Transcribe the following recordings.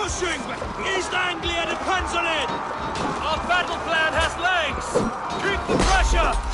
pushing! East Anglia depends on it! Our battle plan has legs! Keep the pressure!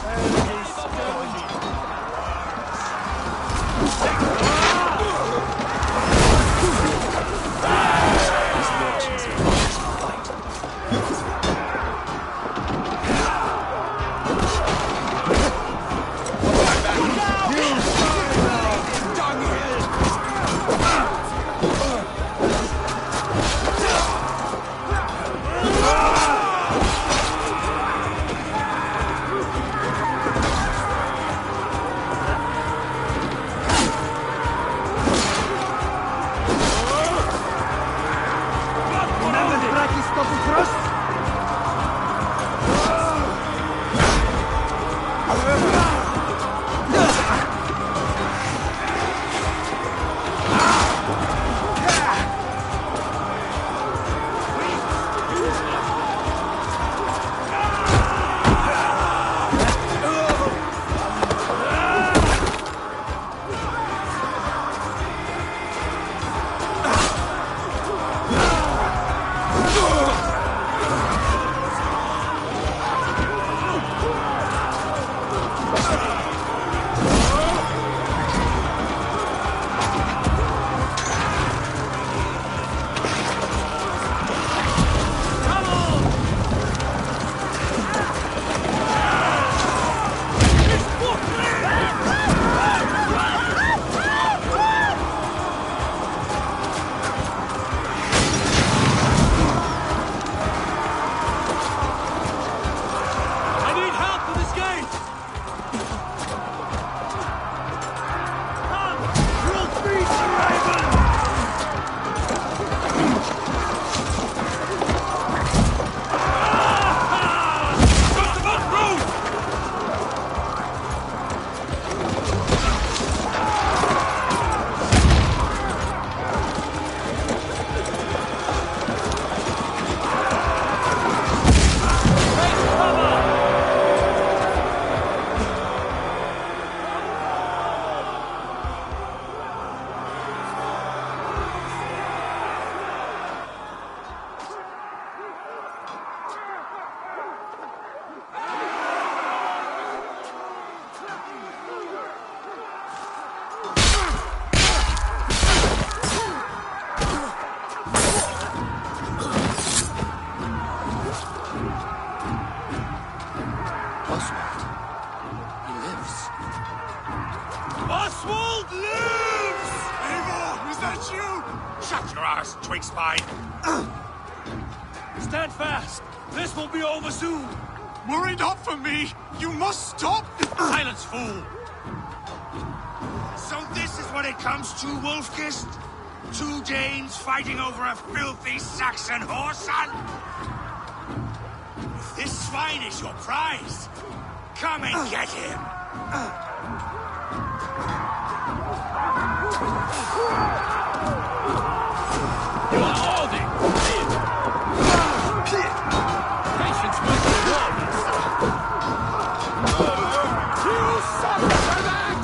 Oswald lives! Eivor, is that you? Shut your ass, twig spine! Stand fast! This will be over soon! Worry not for me! You must stop! Silence, fool! So this is what it comes to, Wolfkist? Two Danes fighting over a filthy Saxon whoreson? This swine is your prize! Come and get him! You are holding! Patience with the warriors! You suck for that!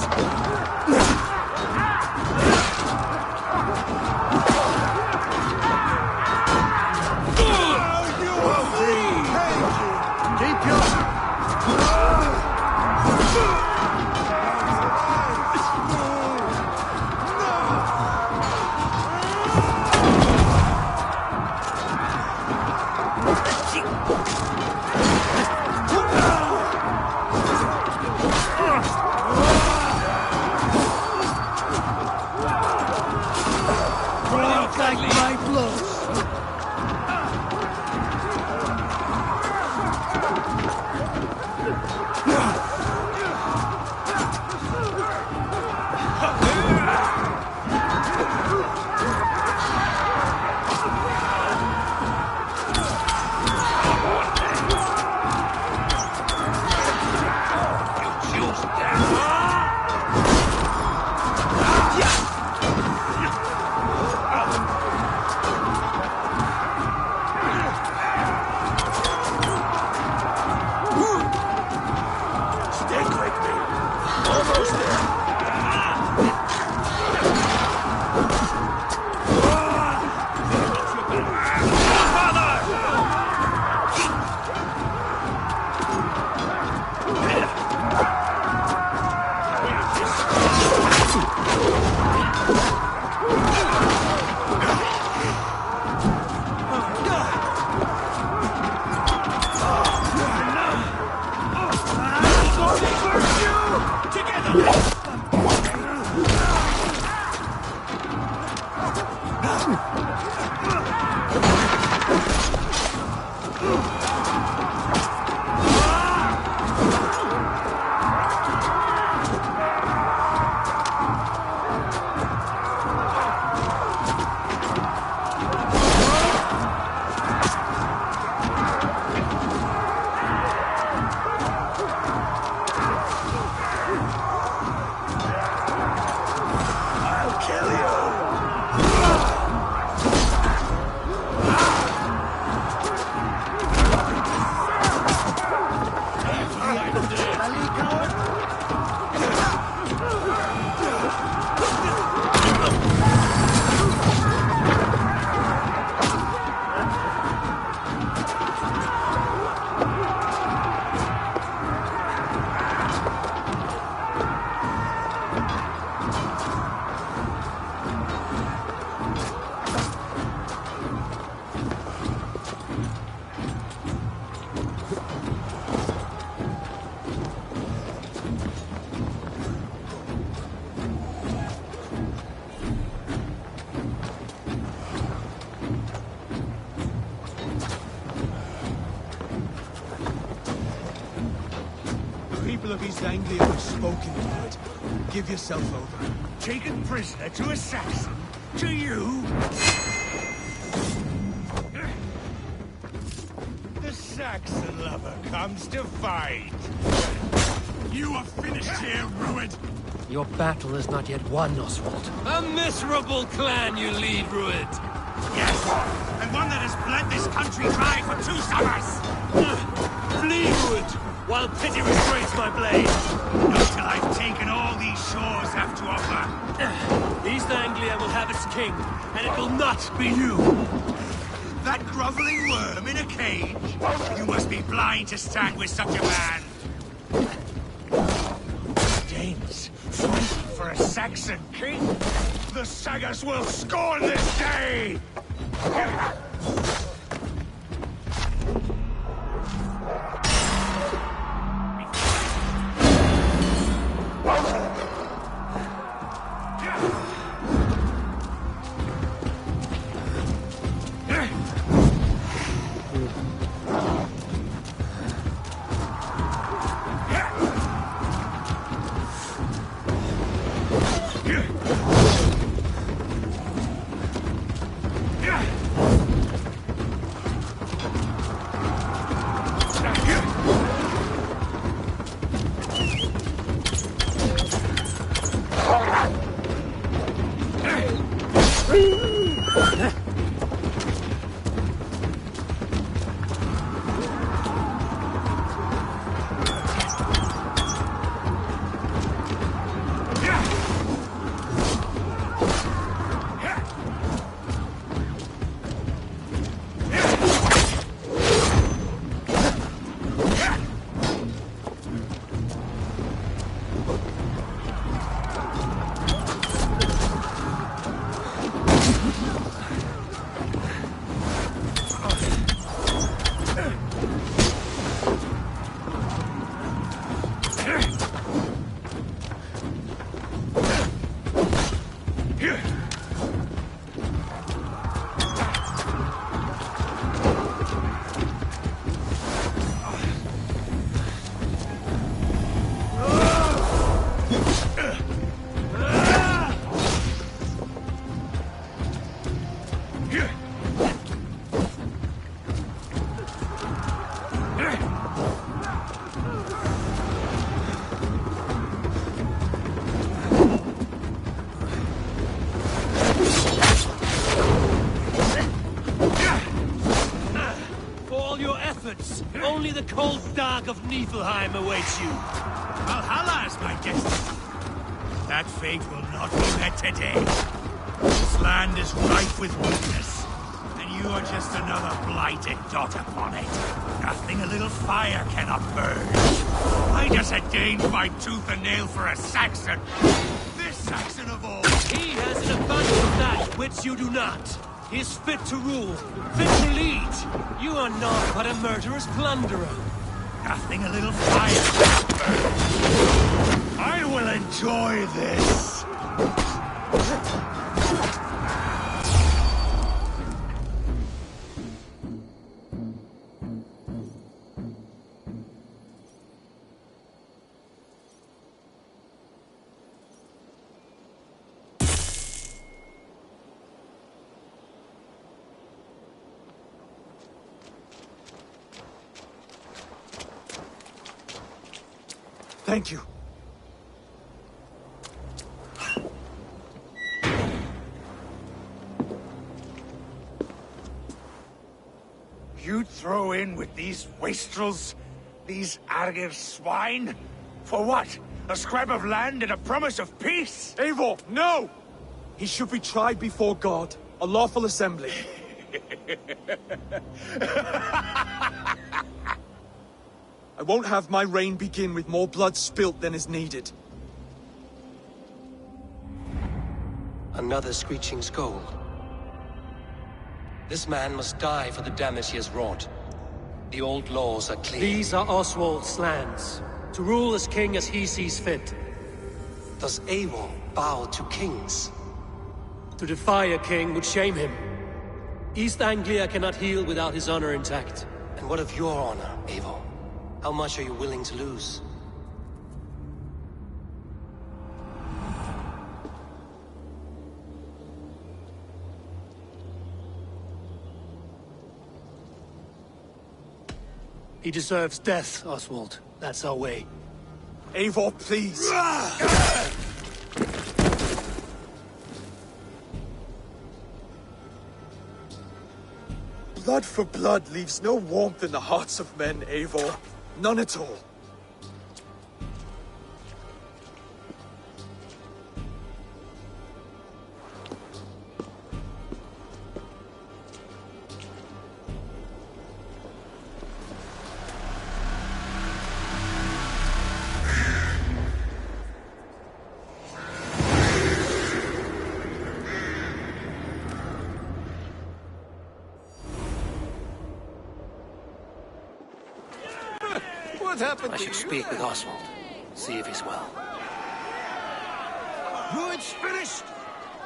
East Anglia have spoken the word. Give yourself over. Taken prisoner to a Saxon? To you? The Saxon lover comes to fight. You are finished here, Rued. Your battle is not yet won, Oswald. A miserable clan you lead, Rued. Yes, and one that has bled this country dry for 2 summers. Flee, Rued, while pity restrains my blade. Not till I've taken all these shores have to offer. East Anglia will have its king, and it will not be you. That groveling worm in a cage? You must be blind to stand with such a man. Danes fighting for a Saxon king? The Sagas will scorn this day! Only the cold dark of Niflheim awaits you. Valhalla is my destiny. That fate will not be met today. This land is rife with weakness, and you are just another blighted dot upon it. Nothing a little fire cannot burn. Why does a Dane fight tooth and nail for a Saxon? This Saxon of all. He has an abundance of that which you do not. He is fit to rule, fit to lead. You are not but a murderous plunderer. Nothing a little fire cannot burn. I will enjoy this. Thank you. You'd throw in with these wastrels? These Argir swine? For what? A scrap of land and a promise of peace? Eivor, no! He should be tried before God, a lawful assembly. I won't have my reign begin with more blood spilt than is needed. Another screeching scold. This man must die for the damage he has wrought. The old laws are clear. These are Oswald's lands, to rule as king as he sees fit. Does Eivor bow to kings? To defy a king would shame him. East Anglia cannot heal without his honor intact. And what of your honor, Eivor? How much are you willing to lose? He deserves death, Oswald. That's our way. Eivor, please! Blood for blood leaves no warmth in the hearts of men, Eivor. None at all. What happened? I should speak with Oswald. See if he's well. It's finished!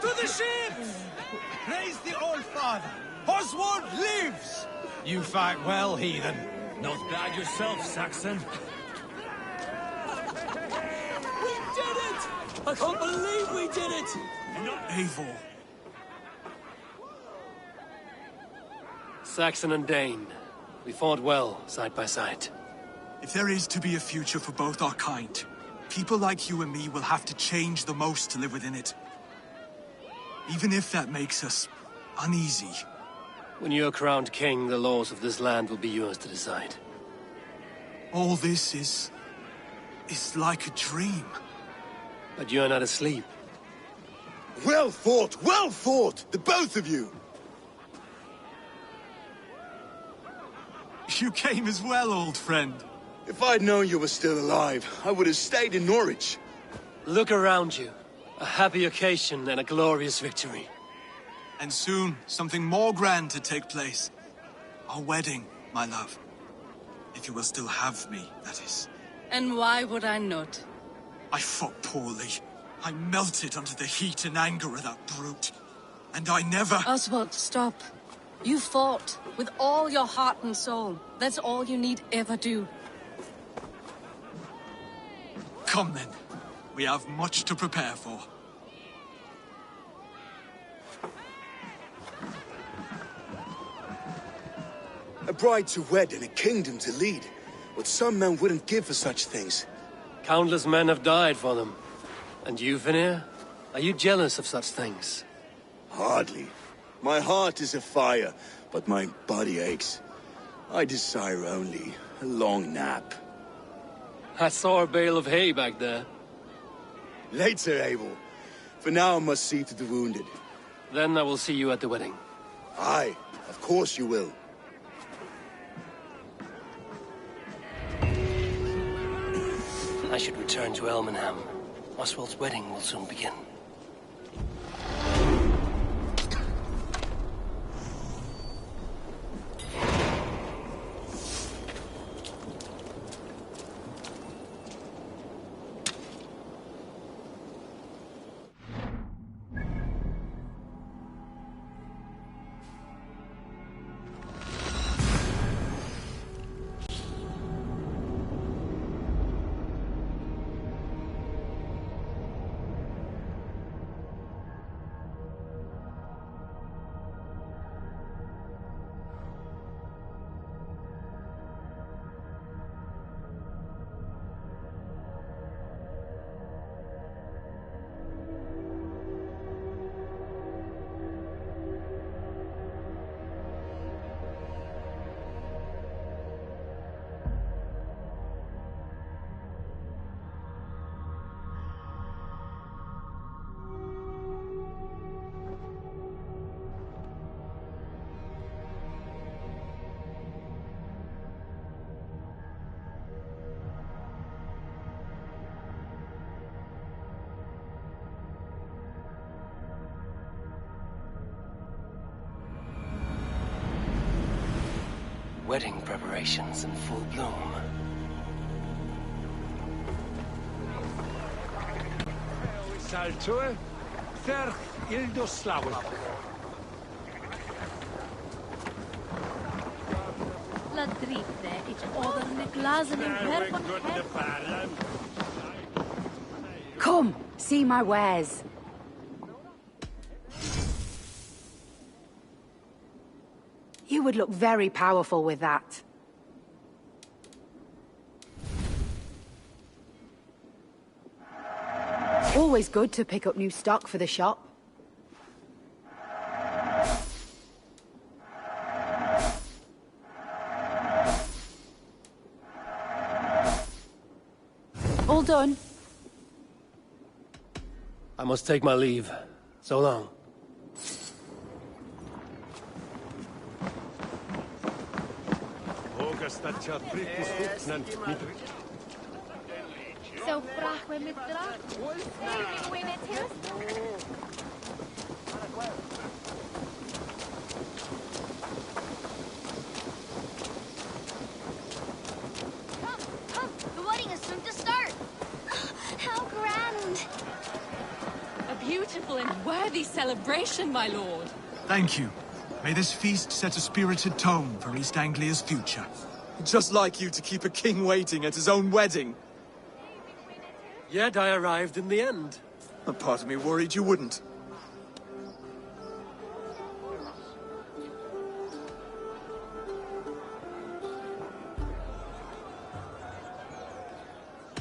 To the ships! Praise the Old Father! Oswald lives! You fight well, heathen. Not bad yourself, Saxon. We did it! I can't believe we did it! Eivor. Saxon and Dane. We fought well, side by side. If there is to be a future for both our kind, people like you and me will have to change the most to live within it. Even if that makes us uneasy. When you're crowned king, the laws of this land will be yours to decide. All this is like a dream. But you're not asleep. Well fought, the both of you! You came as well, old friend. If I'd known you were still alive, I would have stayed in Norwich. Look around you. A happy occasion and a glorious victory. And soon, something more grand to take place. Our wedding, my love. If you will still have me, that is. And why would I not? I fought poorly. I melted under the heat and anger of that brute. And I never... Oswald, stop. You fought with all your heart and soul. That's all you need ever do. Come then. We have much to prepare for. A bride to wed and a kingdom to lead. What some men wouldn't give for such things. Countless men have died for them. And you, Vanir? Are you jealous of such things? Hardly. My heart is afire, but my body aches. I desire only a long nap. I saw a bale of hay back there. Later, Abel. For now I must see to the wounded. Then I will see you at the wedding. Aye, of course you will. I should return to Elmenham. Oswald's wedding will soon begin. Wedding preparations in full bloom. Saltue, Ferch Ildoslawe. La dritte, ich orderne glazen in per von Herr. Come, see my wares. You would look very powerful with that. Always good to pick up new stock for the shop. All done. I must take my leave. So long. So brach we mit drach. Hey, we met hier. Come, the wedding is soon to start. How grand. A beautiful and worthy celebration, my lord. Thank you. May this feast set a spirited tone for East Anglia's future. Just like you to keep a king waiting at his own wedding. Yet I arrived in the end. A part of me worried you wouldn't.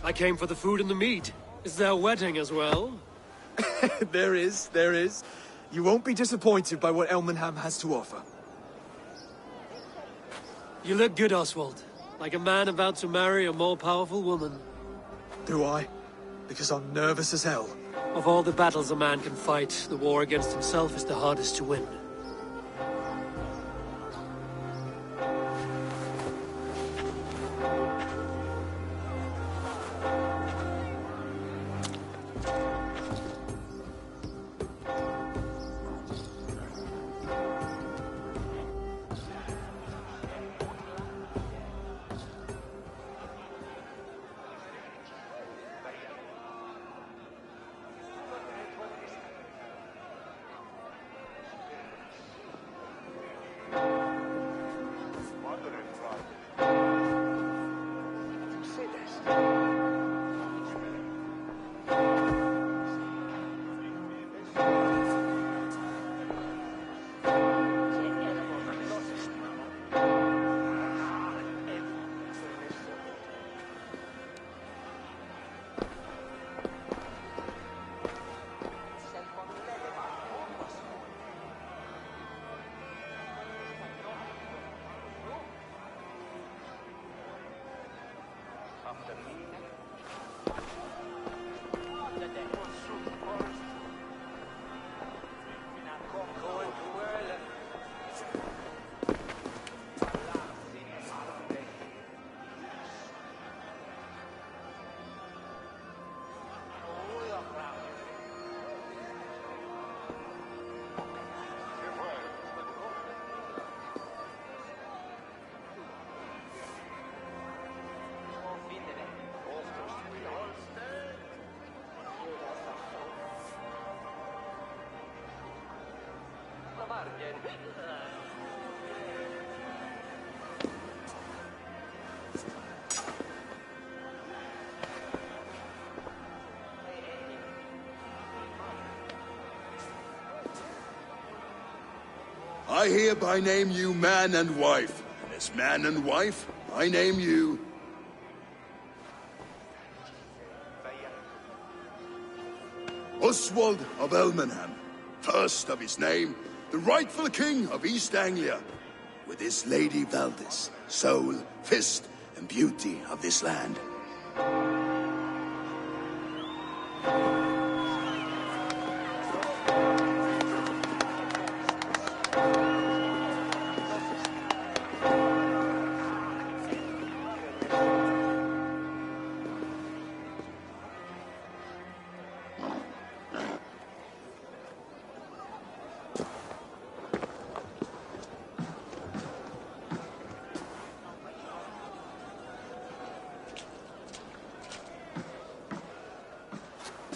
I came for the food and the meat. Is there a wedding as well? There is. You won't be disappointed by what Elmenham has to offer. You look good, Oswald. Like a man about to marry a more powerful woman. Do I? Because I'm nervous as hell. Of all the battles a man can fight, the war against himself is the hardest to win. I hereby name you man and wife. And as man and wife, I name you... Oswald of Elmenham, first of his name, the rightful king of East Anglia, with his lady Valdis, soul, fist, and beauty of this land.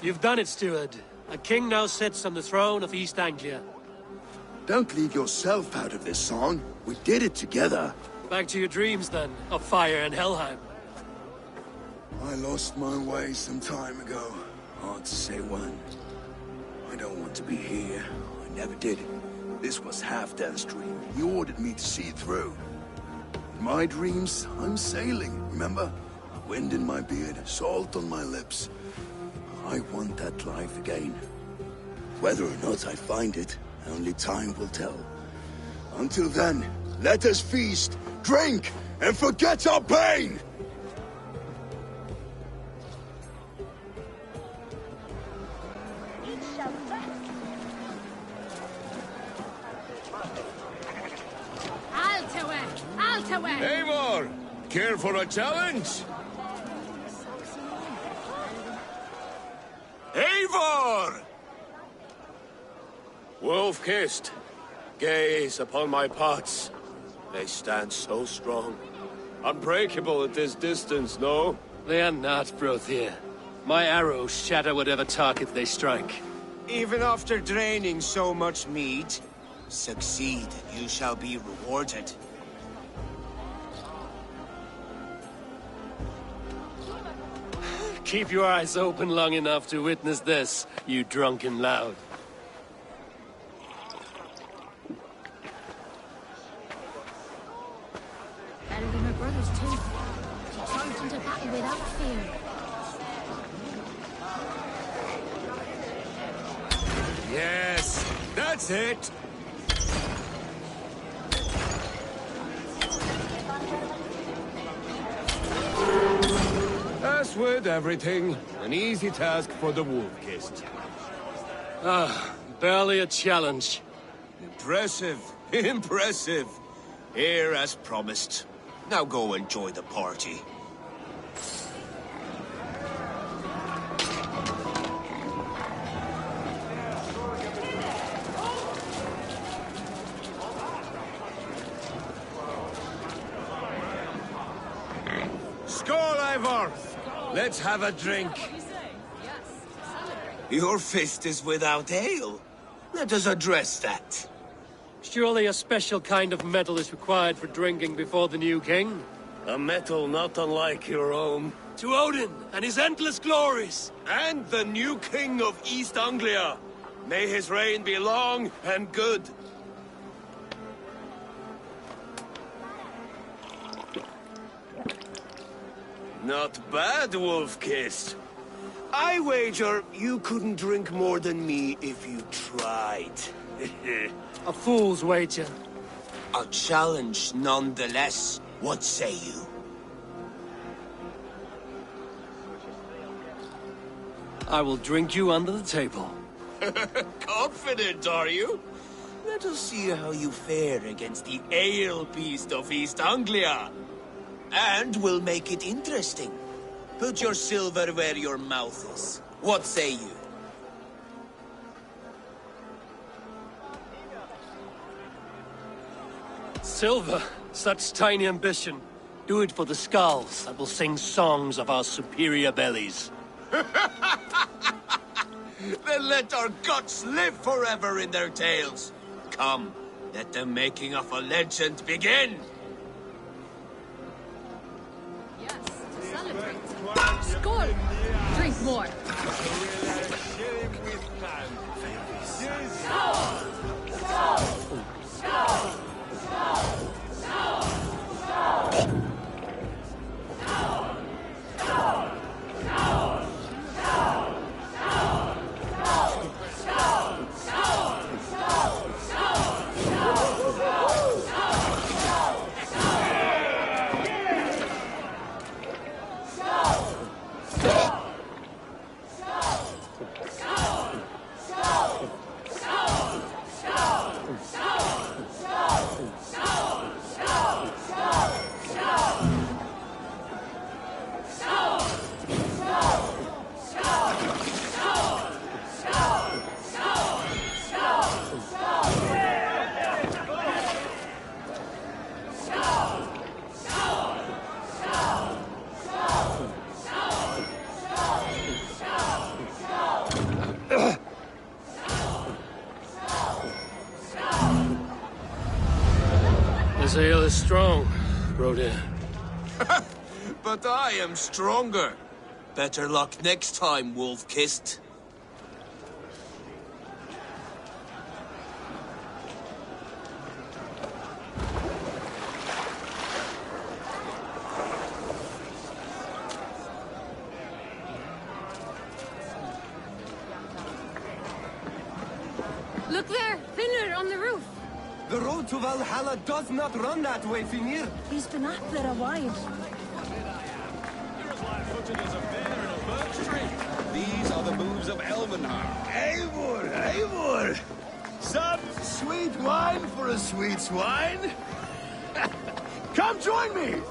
You've done it, steward. A king now sits on the throne of East Anglia. Don't leave yourself out of this song. We did it together. Back to your dreams, then, of fire and Helheim. I lost my way some time ago. Hard to say when. I don't want to be here. I never did. This was Halfdan's dream. He ordered me to see it through. In my dreams, I'm sailing, remember? Wind in my beard, salt on my lips. I want that life again. Whether or not I find it, only time will tell. Until then, let us feast, drink, and forget our pain! Eivor! Care for a challenge? Eivor! Wolf-kissed, gaze upon my pots. They stand so strong. Unbreakable at this distance, no? They are not, Brothir. My arrows shatter whatever target they strike. Even after draining so much mead, succeed and you shall be rewarded. Keep your eyes open long enough to witness this, you drunken loud. Better than her brothers, too. She charged into battle without fear. Yes, that's it. As with everything, an easy task for the wolf-kissed. Barely a challenge. Impressive, impressive. Here as promised. Now go enjoy the party. Skål, Eivor! Let's have a drink. Your fist is without ale. Let us address that. Surely a special kind of metal is required for drinking before the new king? A metal not unlike your own. To Odin and his endless glories! And the new king of East Anglia! May his reign be long and good! Not bad, Wolf-kissed. I wager you couldn't drink more than me if you tried. A fool's wager. A challenge nonetheless. What say you? I will drink you under the table. Confident, are you? Let us see how you fare against the ale beast of East Anglia. And we'll make it interesting. Put your silver where your mouth is. What say you? Silver, such tiny ambition. Do it for the skulls that will sing songs of our superior bellies. Then let our guts live forever in their tails. Come, let the making of a legend begin. Yes, to celebrate. Skål! Drink more. This ale is strong, Rodin. But I am stronger. Better luck next time, Wolf-kissed. The road to Valhalla does not run that way, Finir. He's been up there a while. You're as light-footed as a bear in a birch tree. These are the moves of Elvenhar. Eivor, Eivor! Some sweet wine for a sweet swine? Come join me!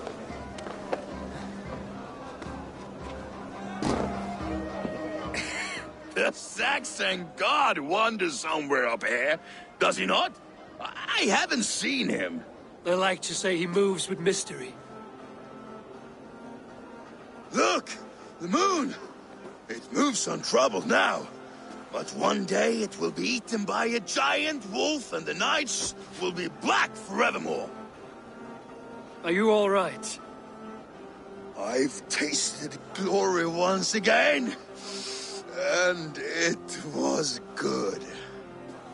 The Saxon god wanders somewhere up here, does he not? I haven't seen him. They like to say he moves with mystery. Look! The moon! It moves untroubled now. But one day it will be eaten by a giant wolf and the nights will be black forevermore. Are you all right? I've tasted glory once again. And it was good.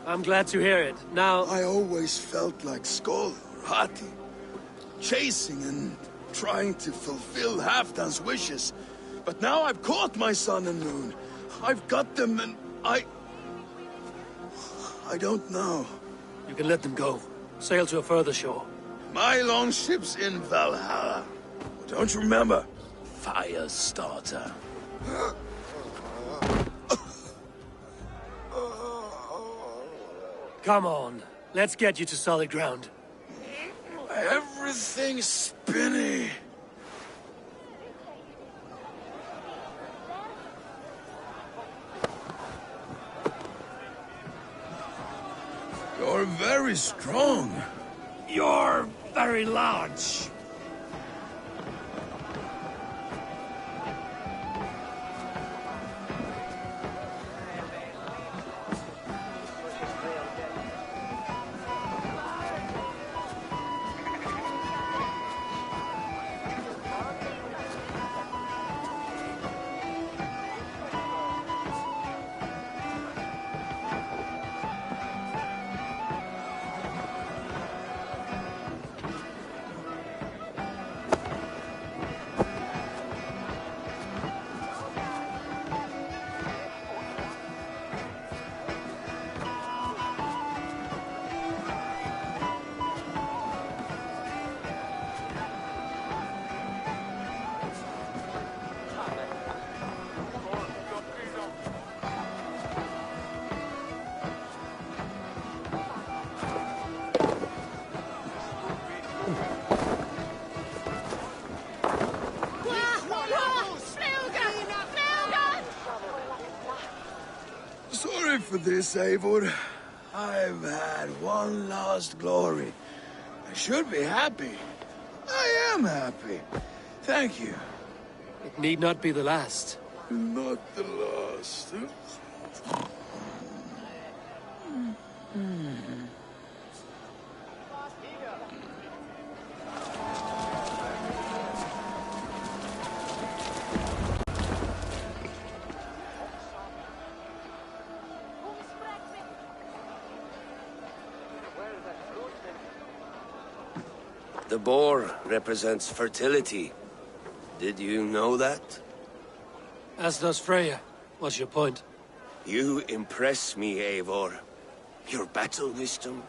I'm glad to hear it. Now... I always felt like Skoll or Hati. Chasing and trying to fulfill Halfdan's wishes. But now I've caught my sun and moon. I've got them and I don't know. You can let them go. Sail to a further shore. My longship's in Valhalla. Don't you remember? Fire starter. Come on. Let's get you to solid ground. Everything's spinny. You're very strong. You're very large. Sorry for this, Eivor. I've had one last glory. I should be happy. I am happy. Thank you. It need not be the last. Not the last. The boar represents fertility. Did you know that? As does Freya. What's your point? You impress me, Eivor. Your battle wisdom,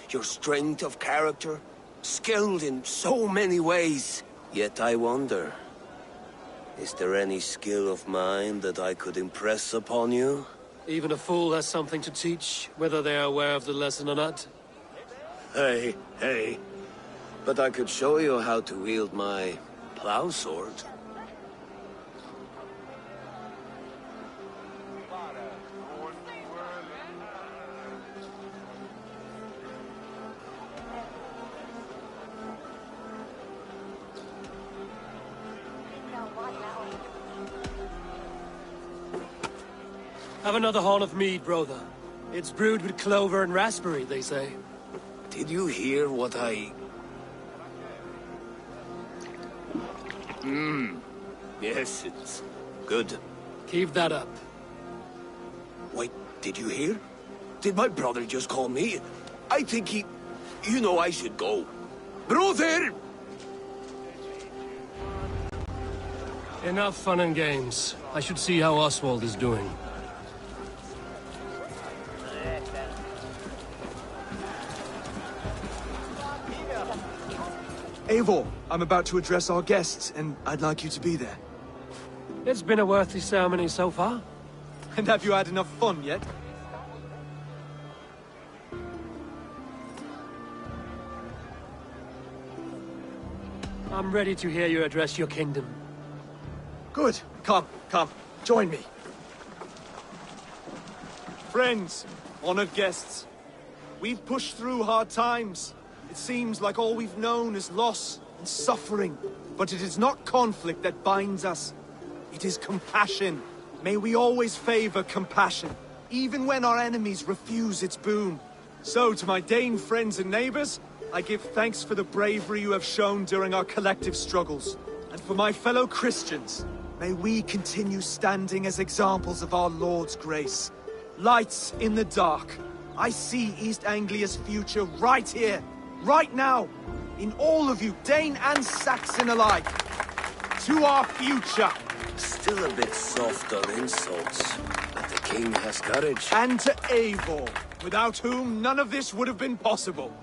your strength of character, skilled in so many ways. Yet I wonder, is there any skill of mine that I could impress upon you? Even a fool has something to teach, whether they are aware of the lesson or not. Hey. But I could show you how to wield my plow sword. Have another horn of mead, brother. It's brewed with clover and raspberry, they say. Did you hear what I... Yes, it's good. Keep that up. Wait, did you hear? Did my brother just call me? I think he... You know I should go. Brother! Enough fun and games. I should see how Oswald is doing. Eivor, I'm about to address our guests, and I'd like you to be there. It's been a worthy ceremony so far. And have you had enough fun yet? I'm ready to hear you address your kingdom. Good. Come, join me. Friends, honored guests, we've pushed through hard times. It seems like all we've known is loss and suffering. But it is not conflict that binds us. It is compassion. May we always favor compassion, even when our enemies refuse its boon. So, to my Dane friends and neighbors, I give thanks for the bravery you have shown during our collective struggles. And for my fellow Christians, may we continue standing as examples of our Lord's grace. Lights in the dark. I see East Anglia's future right here, right now, in all of you, Dane and Saxon alike. To our future. Still a bit soft on insults, but the king has courage. And to Eivor, without whom none of this would have been possible.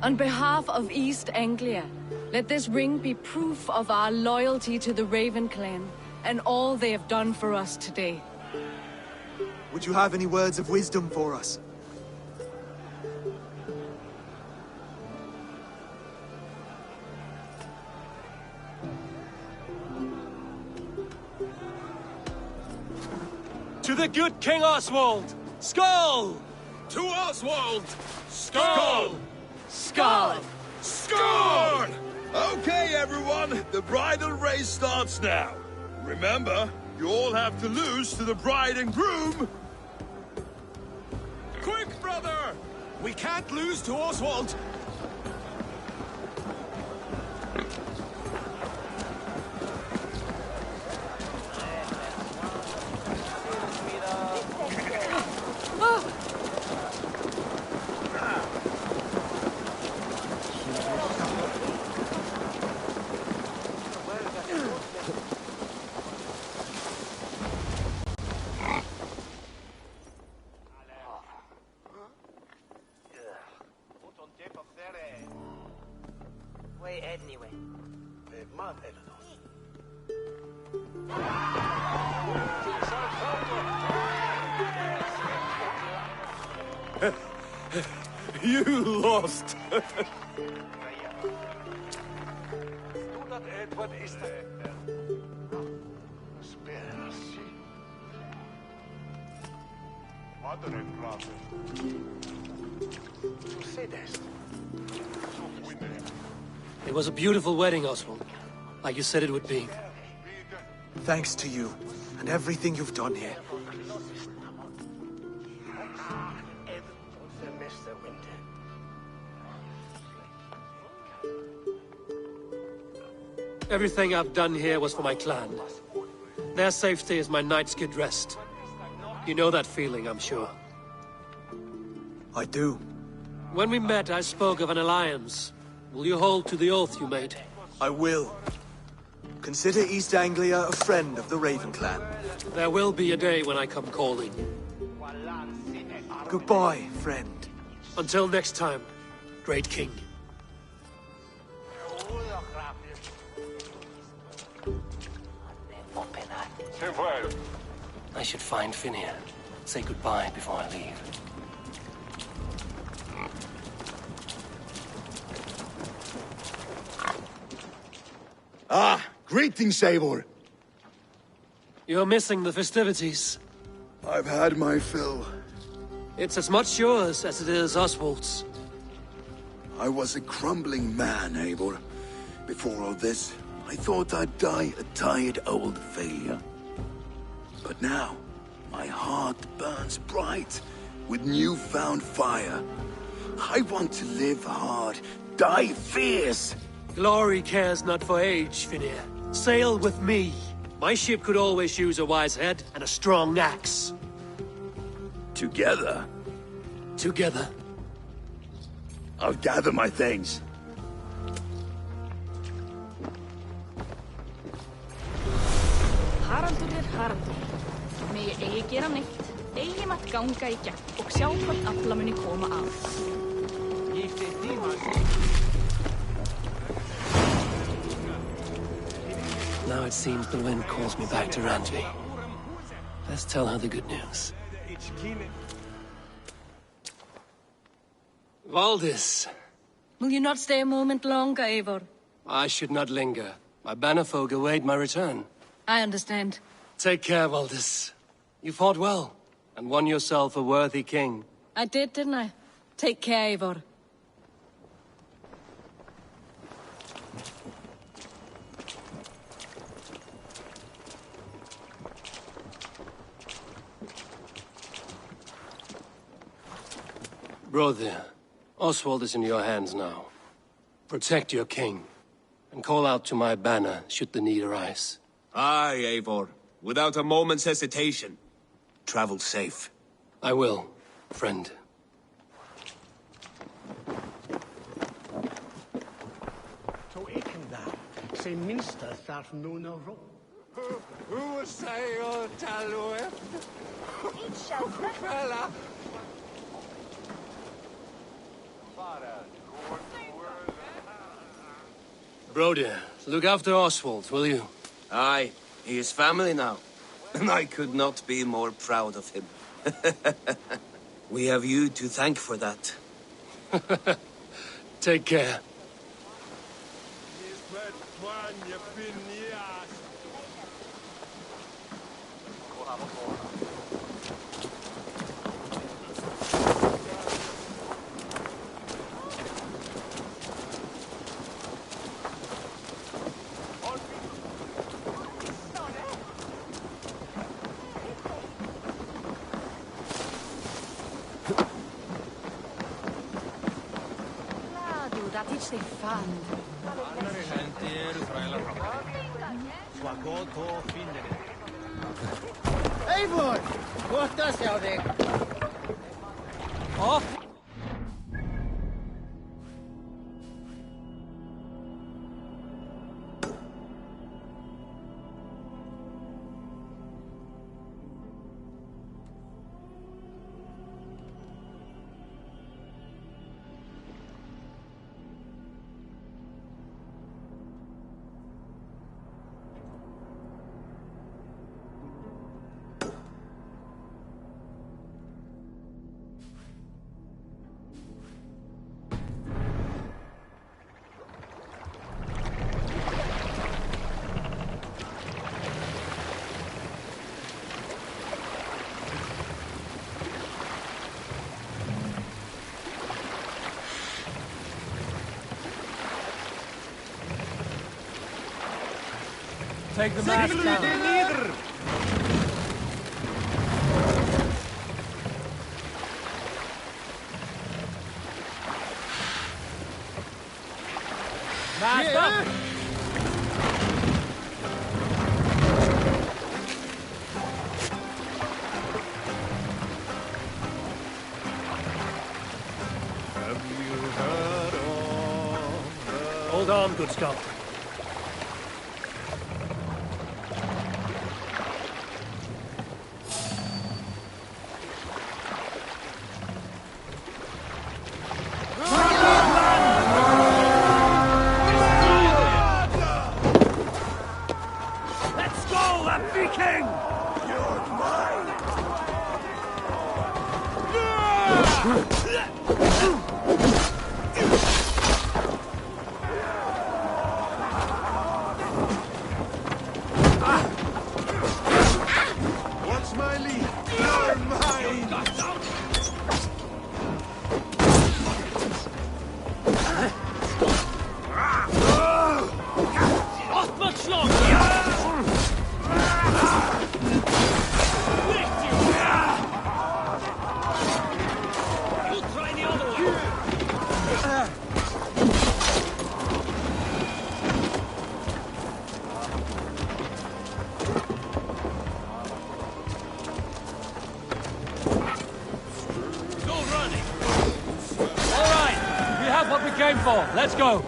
On behalf of East Anglia, let this ring be proof of our loyalty to the Raven clan and all they have done for us today. Would you have any words of wisdom for us? To the good King Oswald! Skull! To Oswald! Skull! Skull! Skull! Okay, everyone, the bridal race starts now. Remember, you all have to lose to the bride and groom. Quick, brother! We can't lose to Oswald. You lost. It was a beautiful wedding, Oswald. Like you said it would be. Thanks to you, and everything you've done here. Everything I've done here was for my clan. Their safety is my night's good rest. You know that feeling, I'm sure. I do. When we met, I spoke of an alliance. Will you hold to the oath you made? I will. Consider East Anglia a friend of the Raven clan. There will be a day when I come calling. Goodbye, friend. Until next time, great king. I should find Finir. Say goodbye before I leave. Ah, greetings, Eivor. You're missing the festivities. I've had my fill. It's as much yours as it is Oswald's. I was a crumbling man, Eivor. Before all this, I thought I'd die a tired old failure. But now, my heart burns bright with newfound fire. I want to live hard, die fierce. Glory cares not for age, Finir. Sail with me. My ship could always use a wise head and a strong axe. Together? Together. I'll gather my things. Haraldur er Haraldur. Megi eigi gera neitt, Eigum að ganga í gegn og sjá hvort afla muni koma á. Now it seems the wind calls me back to Randvi. Let's tell her the good news. Valdis. Will you not stay a moment longer, Eivor? I should not linger. My bannerfolk await my return. I understand. Take care, Valdis. You fought well, and won yourself a worthy king. I did, didn't I? Take care, Eivor. Brother, Oswald is in your hands now. Protect your king, and call out to my banner should the need arise. Aye, Eivor. Without a moment's hesitation. Travel safe. I will, friend. So Ikenda, say minster thart nuna ro. Who say o talue? Fella. Broder, look after Oswald, will you? Aye, he is family now. And I could not be more proud of him. We have you to thank for that. Take care. Eivor! Gott að sjá þig! Off! Take the mask down. Mask up! Hold on, good Scott. Let's go!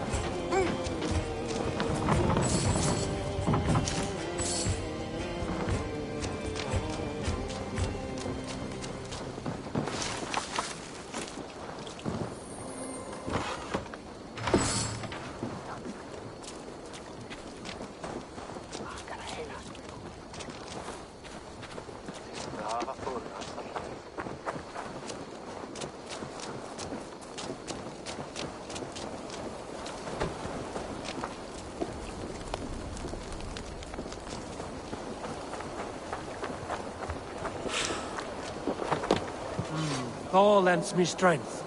Thor lends me strength.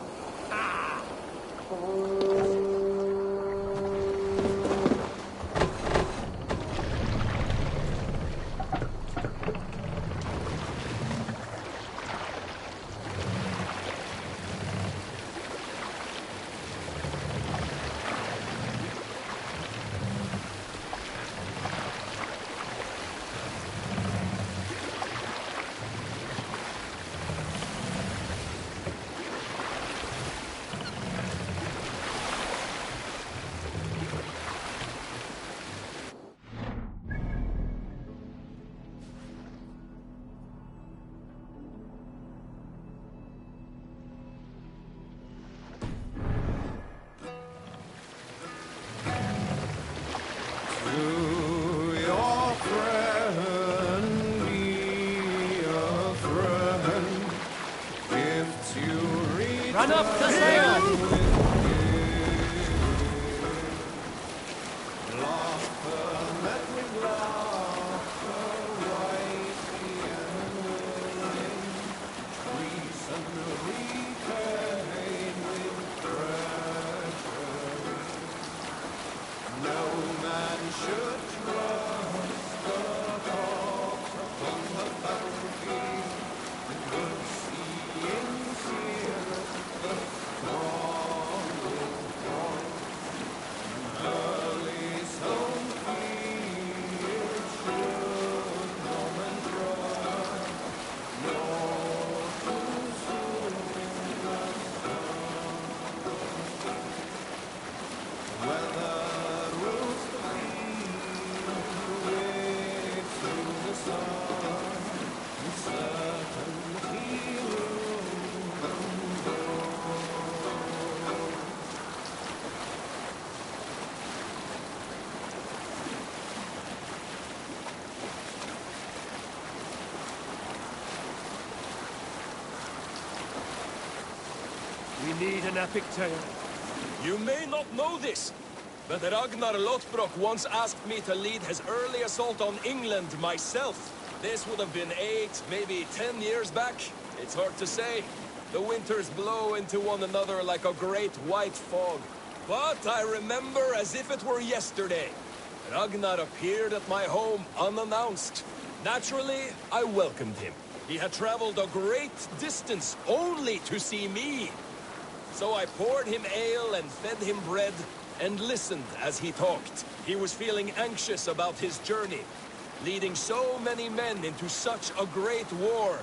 Run up the sail! We need an epic tale. You may not know this, but Ragnar Lothbrok once asked me to lead his early assault on England myself. This would have been 8, maybe 10 years back. It's hard to say. The winters blow into one another like a great white fog. But I remember as if it were yesterday. Ragnar appeared at my home unannounced. Naturally, I welcomed him. He had traveled a great distance only to see me. So I poured him ale and fed him bread and listened as he talked. He was feeling anxious about his journey, leading so many men into such a great war.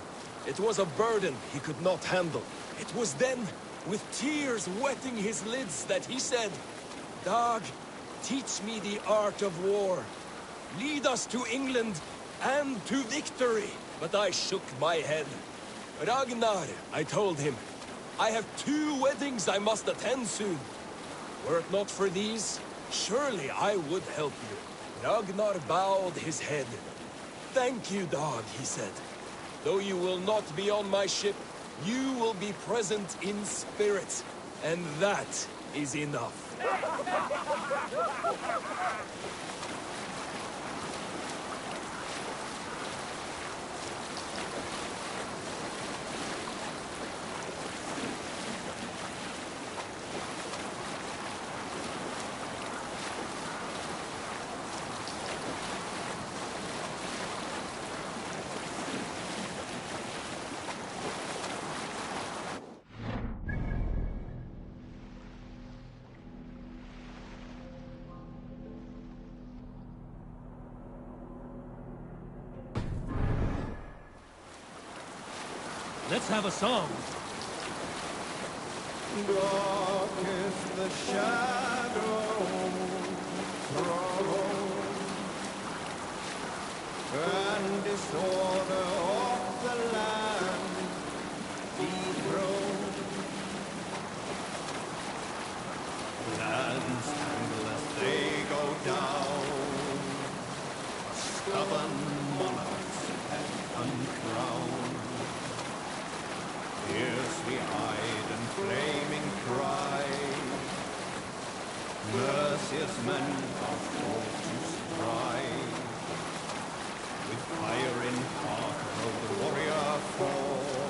It was a burden he could not handle. It was then, with tears wetting his lids, that he said, "Dag, teach me the art of war. Lead us to England and to victory." But I shook my head. "Ragnar," I told him, "I have 2 weddings I must attend soon. Were it not for these, surely I would help you." Ragnar bowed his head. "Thank you, Dag," he said. "Though you will not be on my ship, you will be present in spirit, and that is enough." Let's have a song. Dark is the shadow thrown, and disorder of the land dethroned. Lands tremble as they go down, a stubborn monarch's head uncrowned. Fiercely eyed and flaming cry, merciless men are forced to strive. With fire in heart will the warrior fall.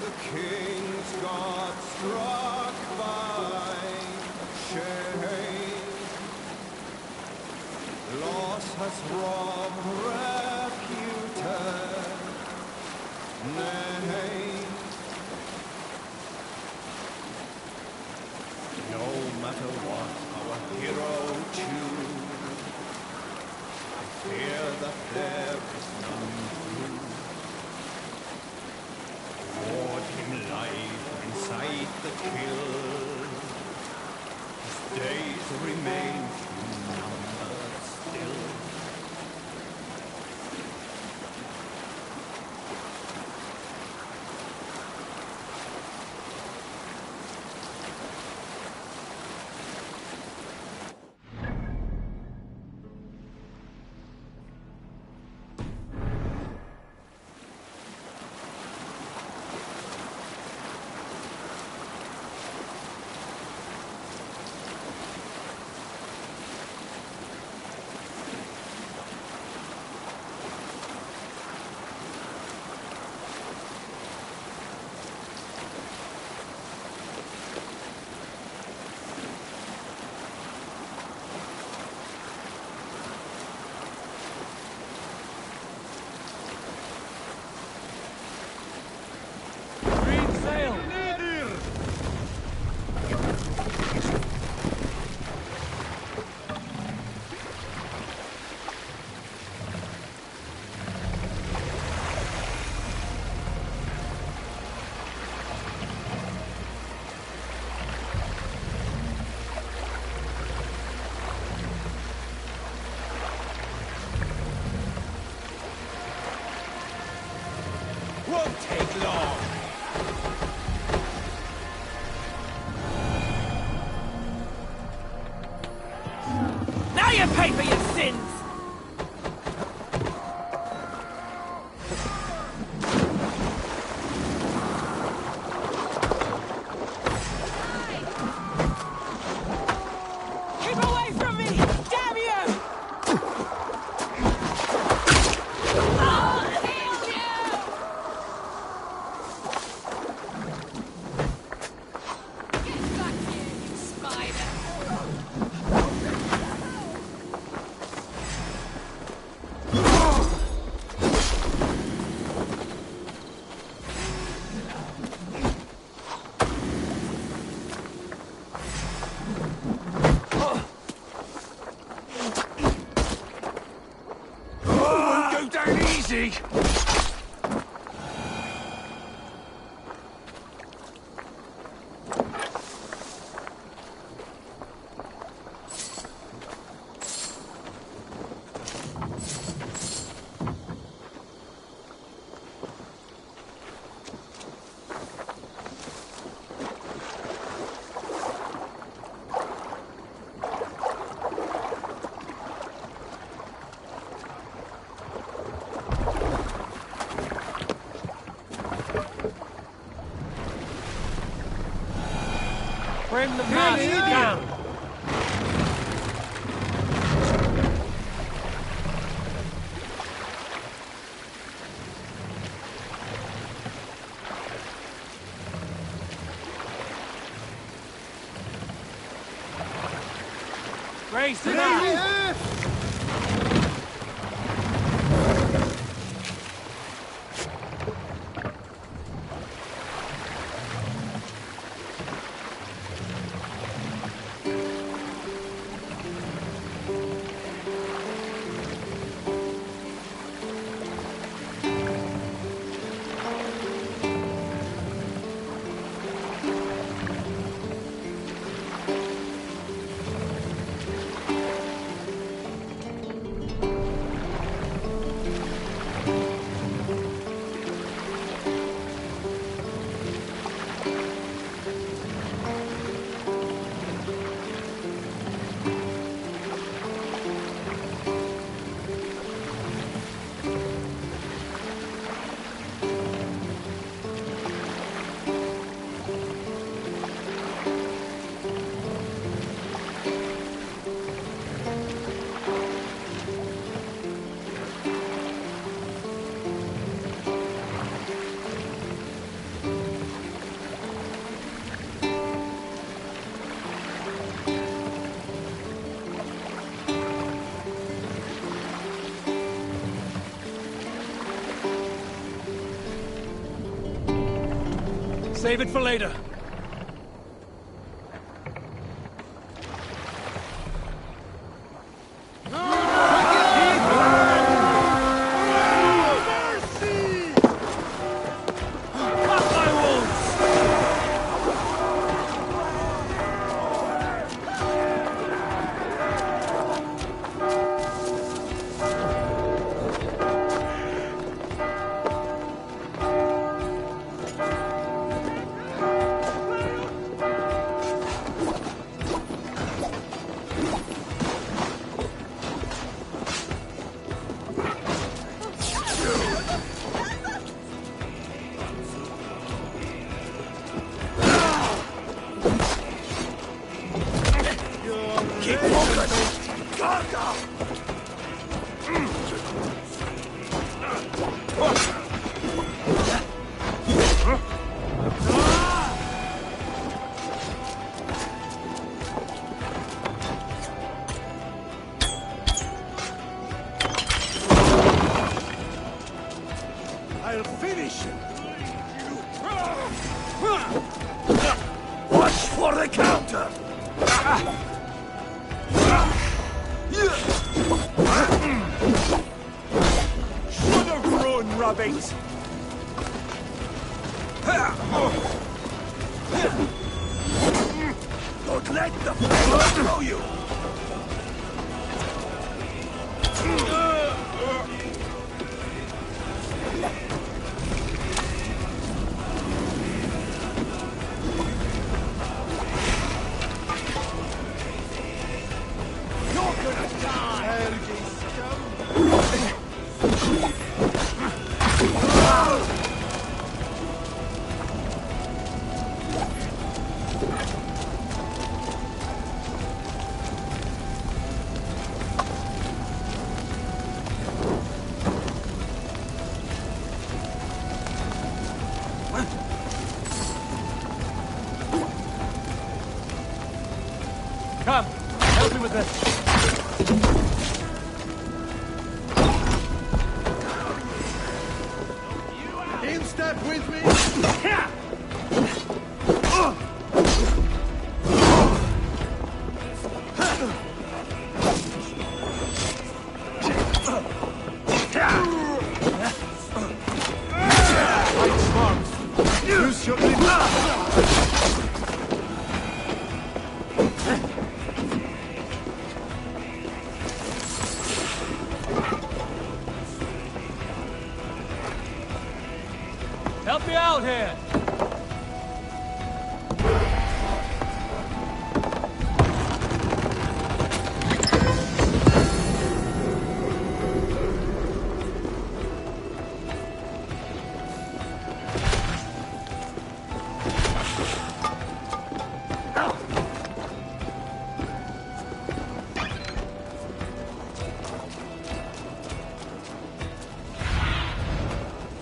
the kings got struck by shame. Loss has robbed reputed name. No matter what our hero choose, I fear that there is none true. Ward him life inside the kill. His days remain few numbered still. Won't take long. Now you pay for your sins! Keep away from me! Damn you! Easy! Bring the mast down! Raise the mast! Save it for later. I'll finish him. Watch for the counter! Should have run, rabbit! Don't let the fire throw you! Come, help me with this. In step with me! Fight smart. Use your Help me out here!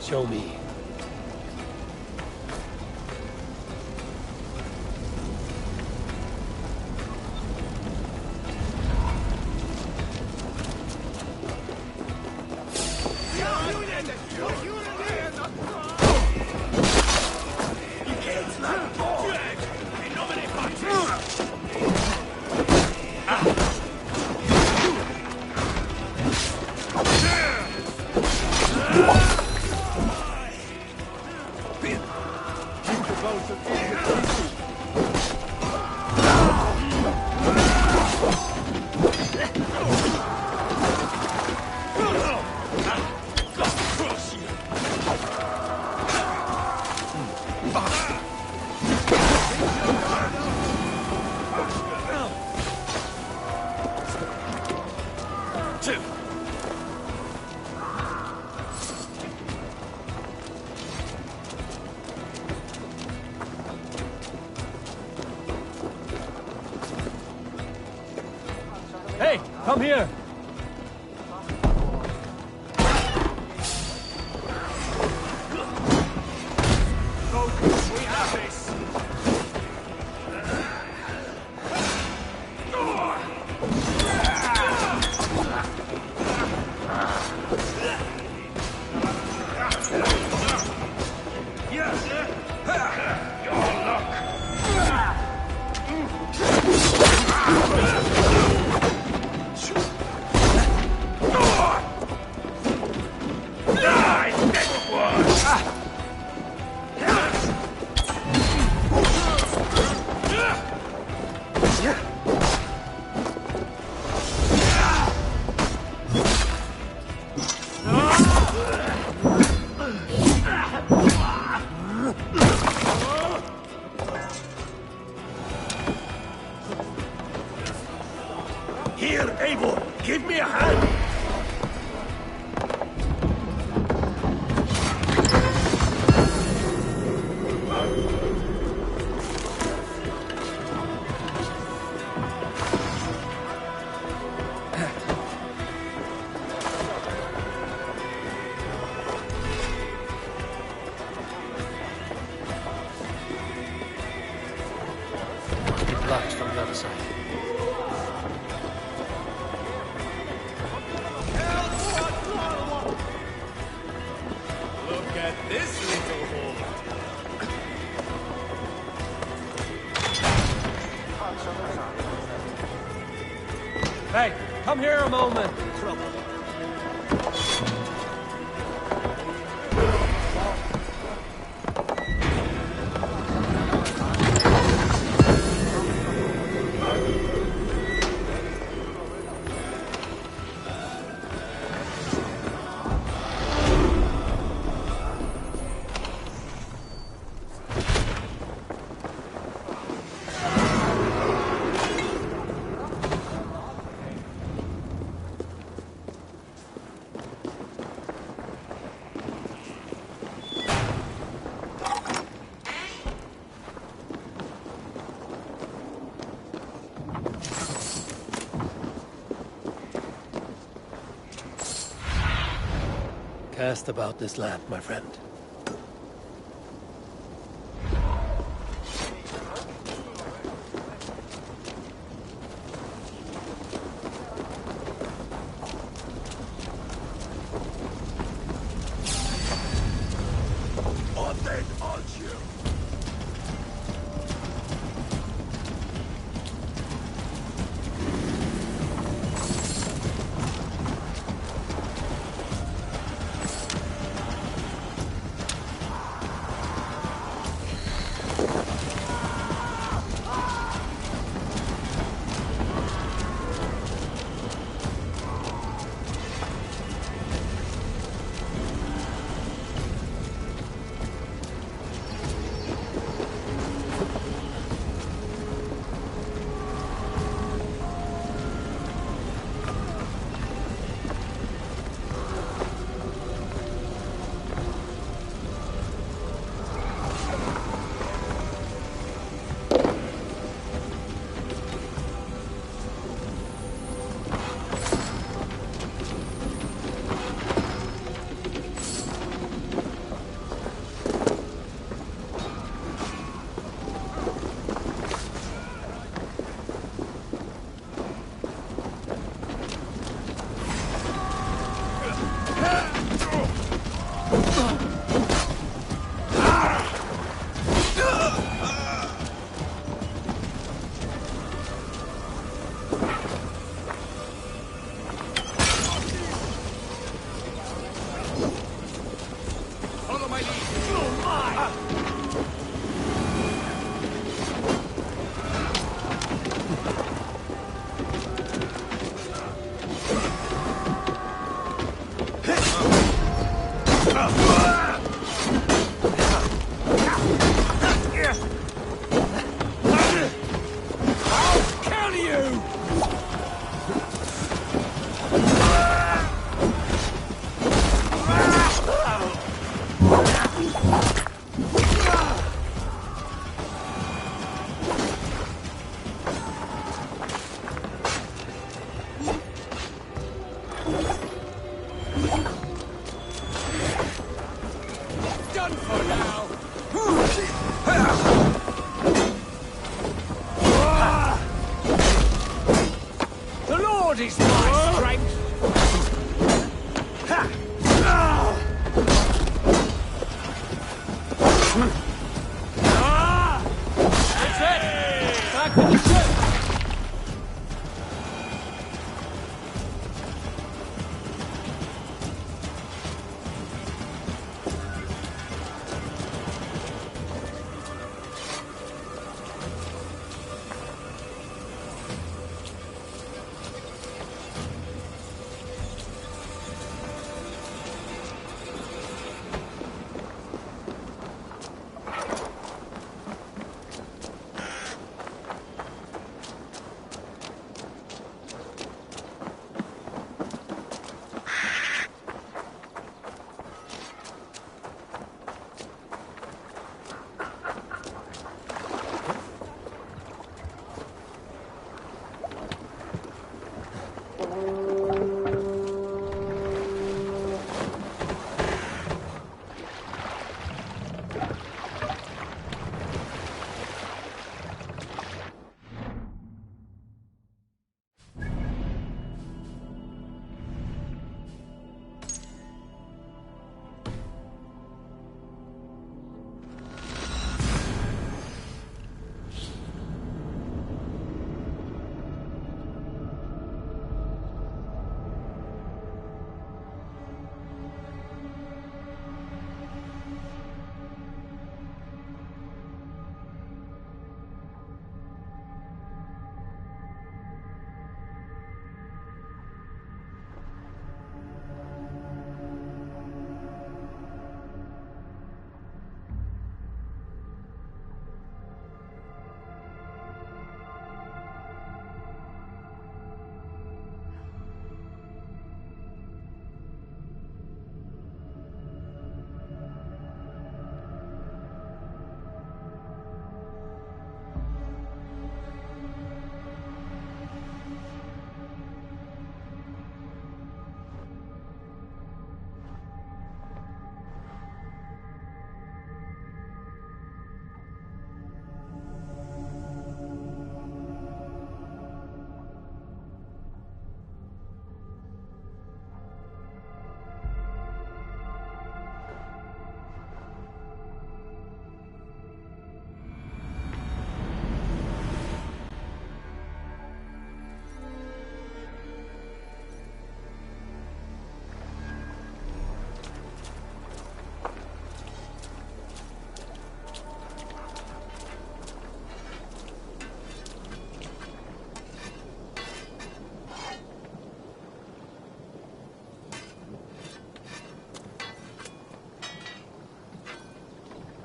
Show me. Hey, come here! focus. We have this. Yes! look at this little hole. Hey, come here a moment. Trouble. Cast about this land, my friend.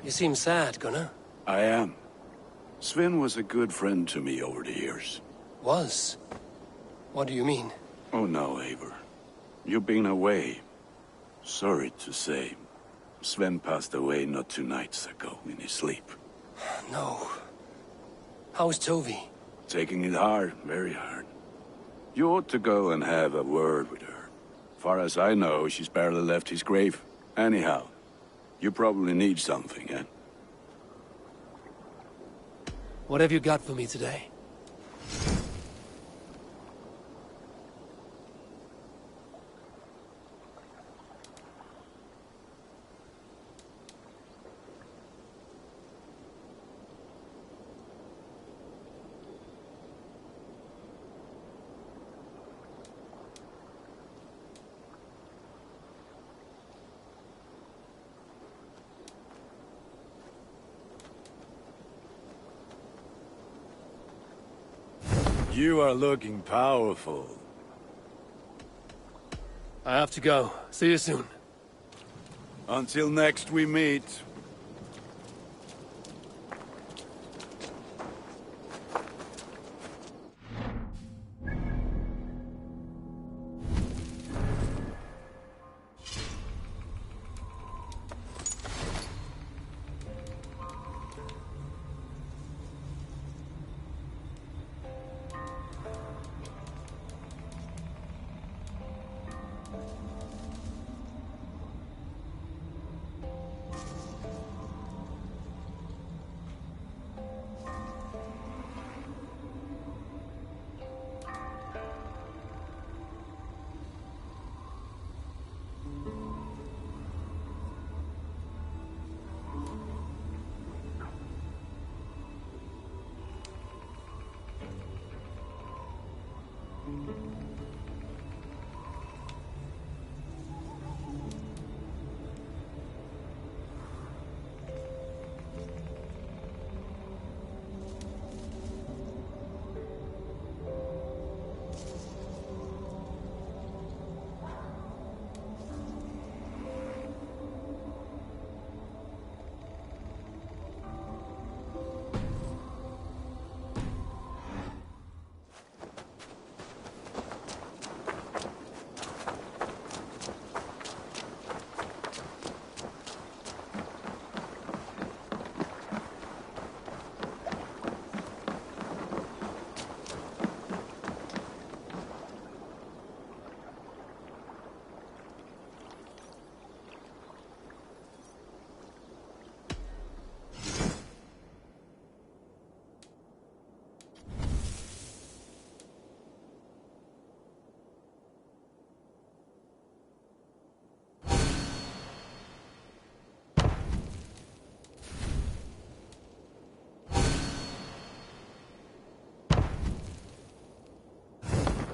You seem sad, Gunnar. I am. Sven was a good friend to me over the years. Was? What do you mean? Oh no, Eivor. You've been away. Sorry to say. Sven passed away not 2 nights ago in his sleep. No. How's Tovi? Taking it hard, very hard. You ought to go and have a word with her. Far as I know, she's barely left his grave. Anyhow, you probably need something, eh? What have you got for me today? You are looking powerful. I have to go. See you soon. Until next we meet.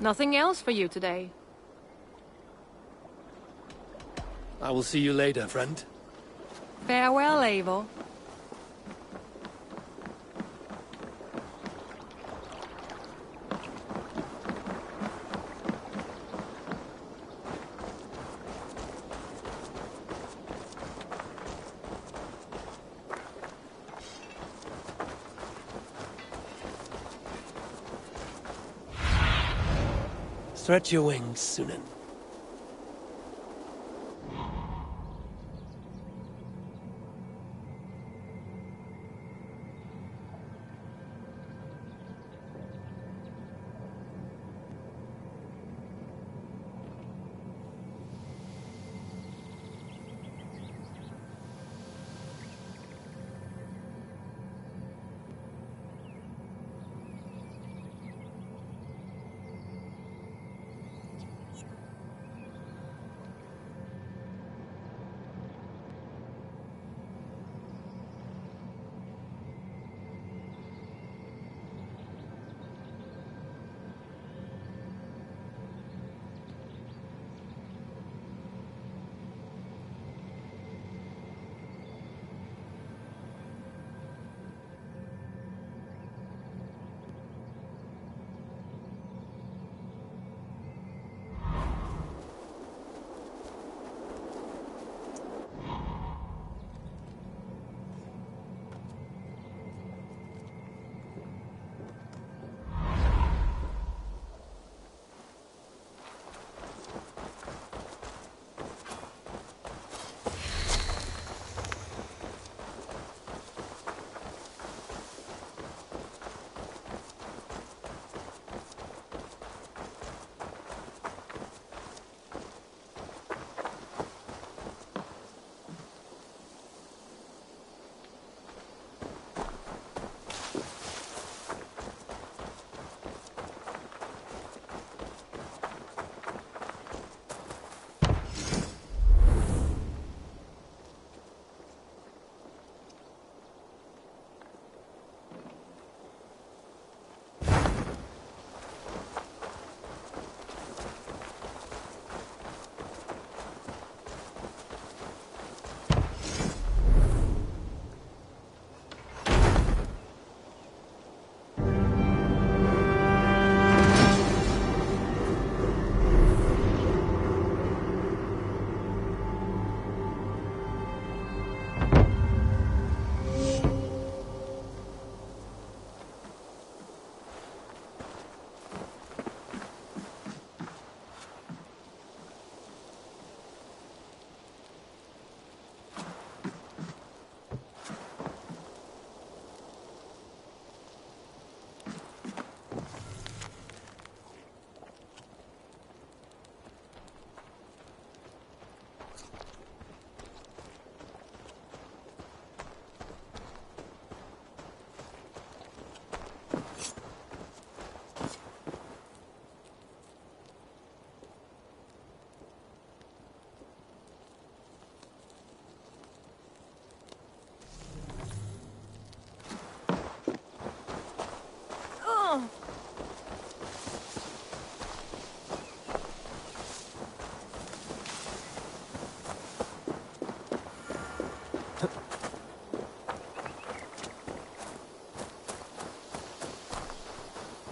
Nothing else for you today. I will see you later, friend. Farewell, Eivor. Stretch your wings, Sunan.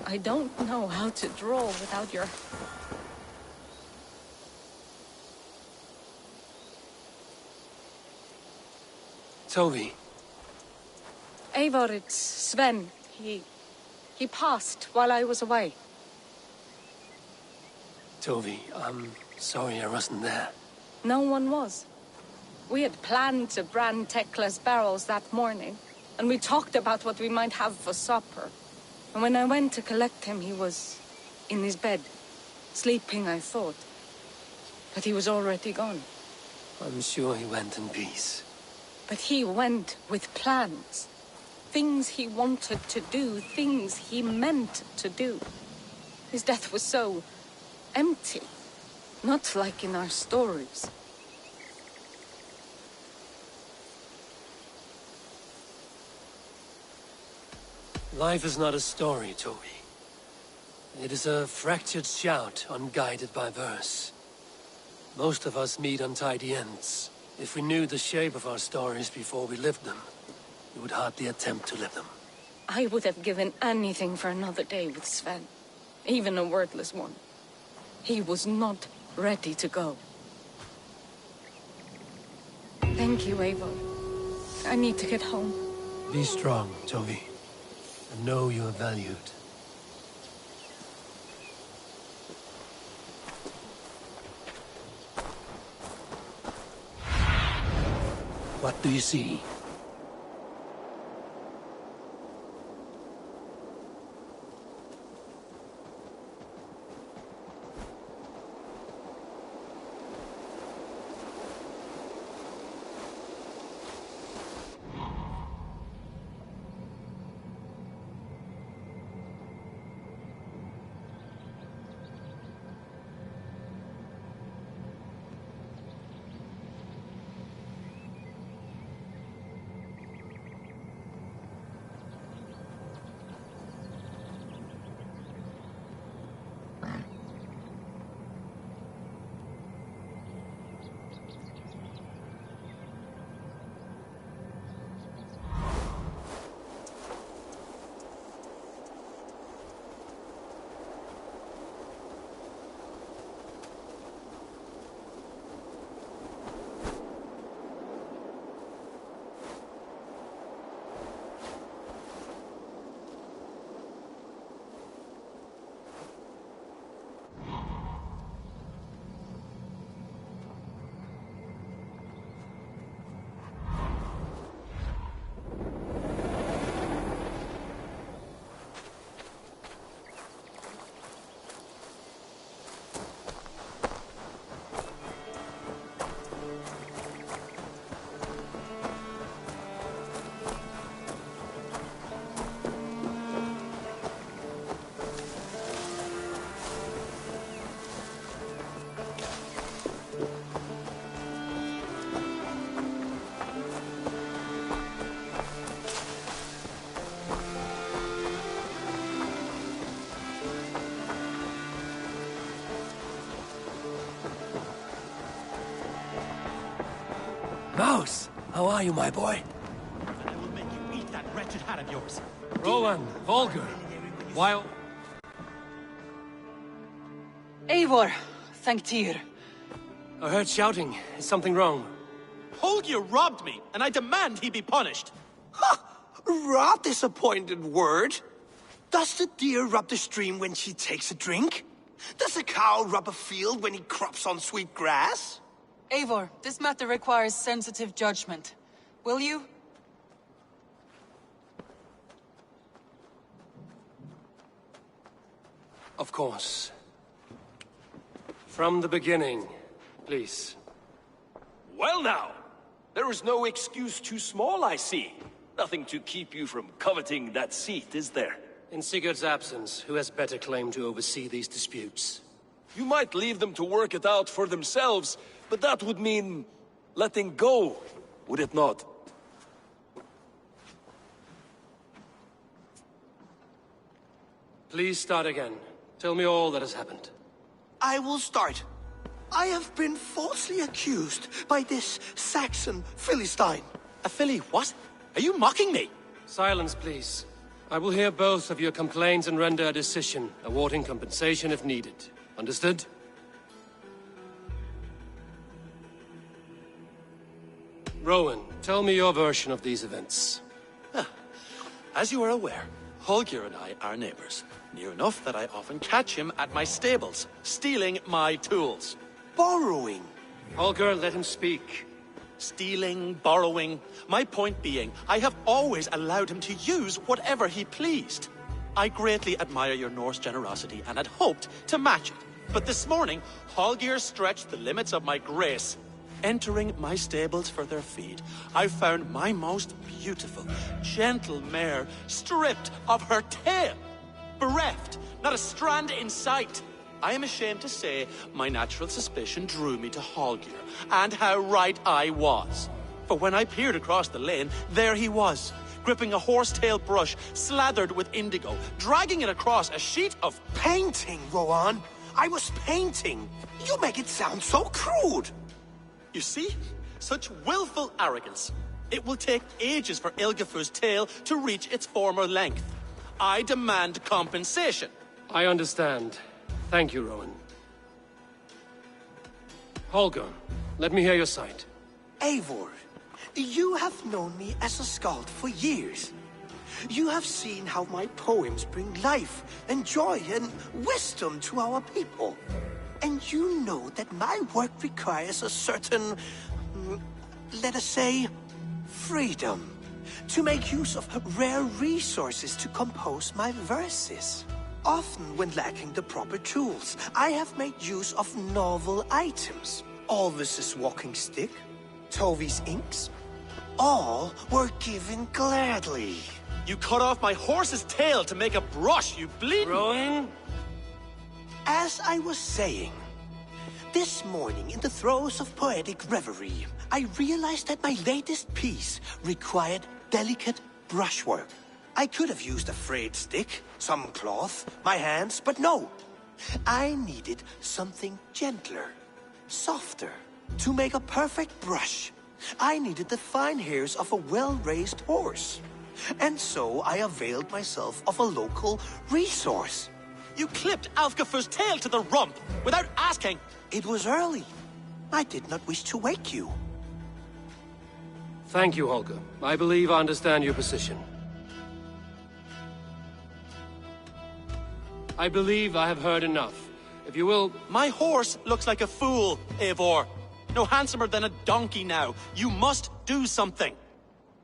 I don't know how to draw without your... Toby. Eivor, it's Sven. He passed while I was away. Toby, I'm sorry I wasn't there. No one was. We had planned to brand Tekla's barrels that morning, and we talked about what we might have for supper. And when I went to collect him, he was in his bed. Sleeping, I thought. But he was already gone. I'm sure he went in peace. But he went with plans. Things he wanted to do, things he meant to do. His death was so empty. Not like in our stories. Life is not a story, Toby. It is a fractured shout, unguided by verse. Most of us meet untidy ends. If we knew the shape of our stories before we lived them, we would hardly attempt to live them. I would have given anything for another day with Sven. Even a wordless one. He was not ready to go. Thank you, Eivor. I need to get home. Be strong, Toby. And know you are valued. What do you see? Mouse! How are you, my boy? And I will make you eat that wretched hat of yours. Rowan, Volker, while... Eivor, thank Tyr. I heard shouting. Is something wrong? Holger robbed me, and I demand he be punished. Rot disappointed word. Does the deer rub the stream when she takes a drink? Does the cow rub a field when he crops on sweet grass? Eivor, this matter requires sensitive judgment. Will you? Of course. From the beginning, please. Well now, there is no excuse too small, I see. Nothing to keep you from coveting that seat, is there? In Sigurd's absence, who has better claim to oversee these disputes? You might leave them to work it out for themselves, but that would mean letting go, would it not? Please start again. Tell me all that has happened. I will start. I have been falsely accused by this Saxon Philistine. A filly what? Are you mocking me? Silence, please. I will hear both of your complaints and render a decision, awarding compensation if needed. Understood? Rowan, tell me your version of these events. As you are aware, Holger and I are neighbors. Near enough that I often catch him at my stables, stealing my tools. Borrowing. Holger, let him speak. Stealing, borrowing. My point being, I have always allowed him to use whatever he pleased. I greatly admire your Norse generosity and had hoped to match it. But this morning, Holger stretched the limits of my grace. Entering my stables for their feed, I found my most beautiful, gentle mare stripped of her tail. Bereft, not a strand in sight. I am ashamed to say my natural suspicion drew me to Holger, and how right I was. For when I peered across the lane, there he was, gripping a horsetail brush slathered with indigo, dragging it across a sheet of painting, Rowan. I was painting. You make it sound so crude. You see? Such willful arrogance. It will take ages for Ilgafur's tail to reach its former length. I demand compensation. I understand. Thank you, Rowan. Holger, let me hear your side. Eivor, you have known me as a skald for years. You have seen how my poems bring life and joy and wisdom to our people. And you know that my work requires a certain, let us say, freedom. To make use of rare resources to compose my verses. Often when lacking the proper tools, I have made use of novel items. Alvis's walking stick, Tovi's inks, all were given gladly. You cut off my horse's tail to make a brush, you bleeding... Rowan? As I was saying, this morning in the throes of poetic reverie, I realized that my latest piece required delicate brushwork. I could have used a frayed stick, some cloth, my hands, but no. I needed something gentler, softer. To make a perfect brush, I needed the fine hairs of a well-raised horse. And so I availed myself of a local resource. You clipped Alfgafur's tail to the rump without asking. It was early. I did not wish to wake you. Thank you, Holger. I believe I understand your position. I believe I have heard enough. If you will... My horse looks like a fool, Eivor. No handsomer than a donkey now. You must do something.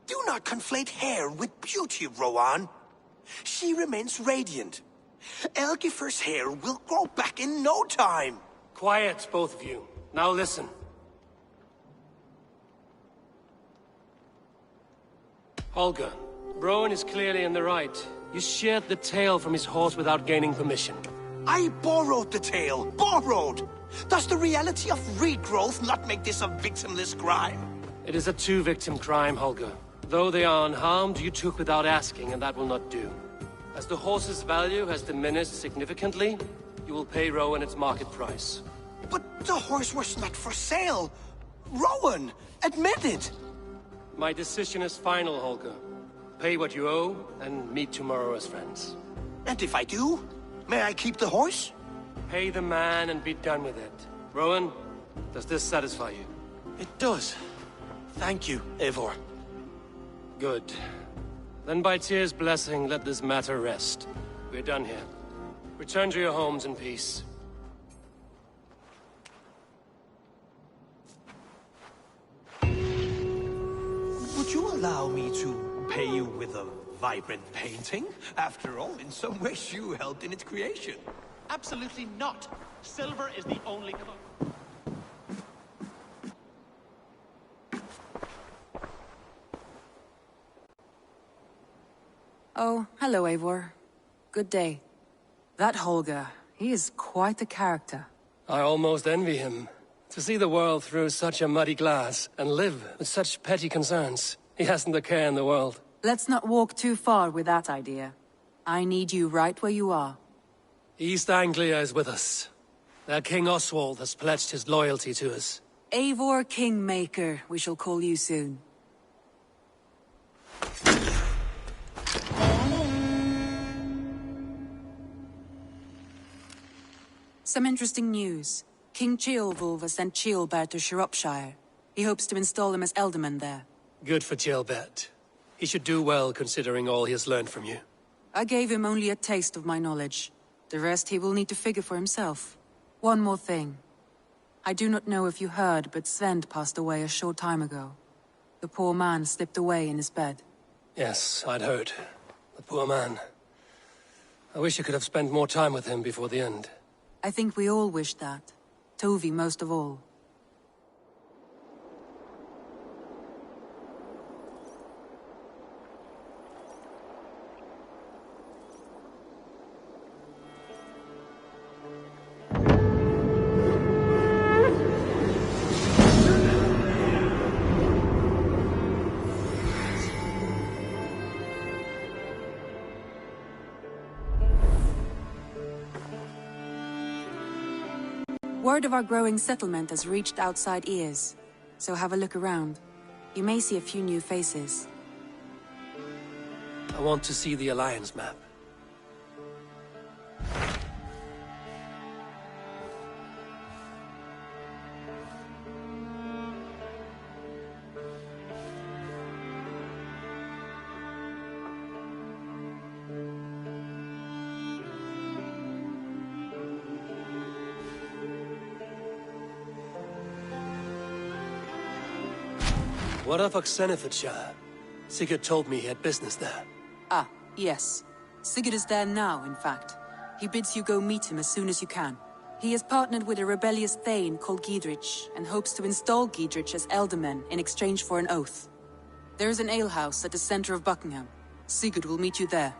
Do not conflate hair with beauty, Rowan. She remains radiant. Elgifur's hair will grow back in no time. Quiet, both of you. Now listen. Holger, Rowan is clearly in the right. You sheared the tail from his horse without gaining permission. I borrowed the tail. Borrowed! Does the reality of regrowth not make this a victimless crime? It is a two-victim crime, Holger. Though they are unharmed, you took without asking, and that will not do. As the horse's value has diminished significantly, you will pay Rowan its market price. But the horse was not for sale. Rowan, admit it. My decision is final, Holger. Pay what you owe, and meet tomorrow as friends. And if I do, may I keep the horse? Pay the man and be done with it. Rowan, does this satisfy you? It does. Thank you, Eivor. Good. Then by Tyr's blessing, let this matter rest. We're done here. Return to your homes in peace. Would you allow me to pay you with a vibrant painting? After all, in some ways you helped in its creation. Absolutely not. Silver is the only color. Oh, hello, Eivor. Good day. That Holger, he is quite a character. I almost envy him. To see the world through such a muddy glass, and live with such petty concerns. He hasn't a care in the world. Let's not walk too far with that idea. I need you right where you are. East Anglia is with us. Their King Oswald has pledged his loyalty to us. Eivor Kingmaker, we shall call you soon. Some interesting news. King Ceolwulf has sent Ceolbert to Shropshire. He hopes to install him as Ealdorman there. Good for Ceolbert. He should do well considering all he has learned from you. I gave him only a taste of my knowledge. The rest he will need to figure for himself. One more thing. I do not know if you heard, but Svend passed away a short time ago. The poor man slipped away in his bed. Yes, I'd heard. The poor man. I wish I could have spent more time with him before the end. I think we all wish that. Tovi most of all. Word of our growing settlement has reached outside ears, so have a look around. You may see a few new faces. I want to see the Alliance map. What of Oxenfordshire? Sigurd told me he had business there. Ah, yes. Sigurd is there now, in fact. He bids you go meet him as soon as you can. He has partnered with a rebellious thane called Giedrich, and hopes to install Giedrich as Ealdorman in exchange for an oath. There is an alehouse at the center of Buckingham. Sigurd will meet you there.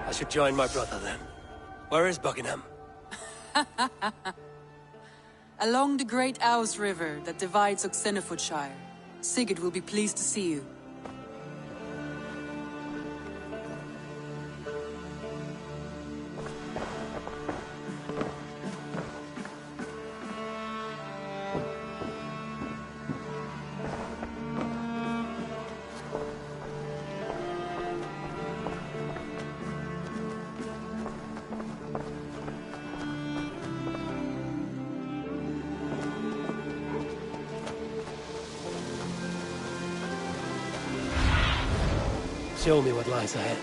I should join my brother then. Where is Buckingham? Along the great Ouse River that divides Oxenfordshire. Sigurd will be pleased to see you. Show me what lies ahead.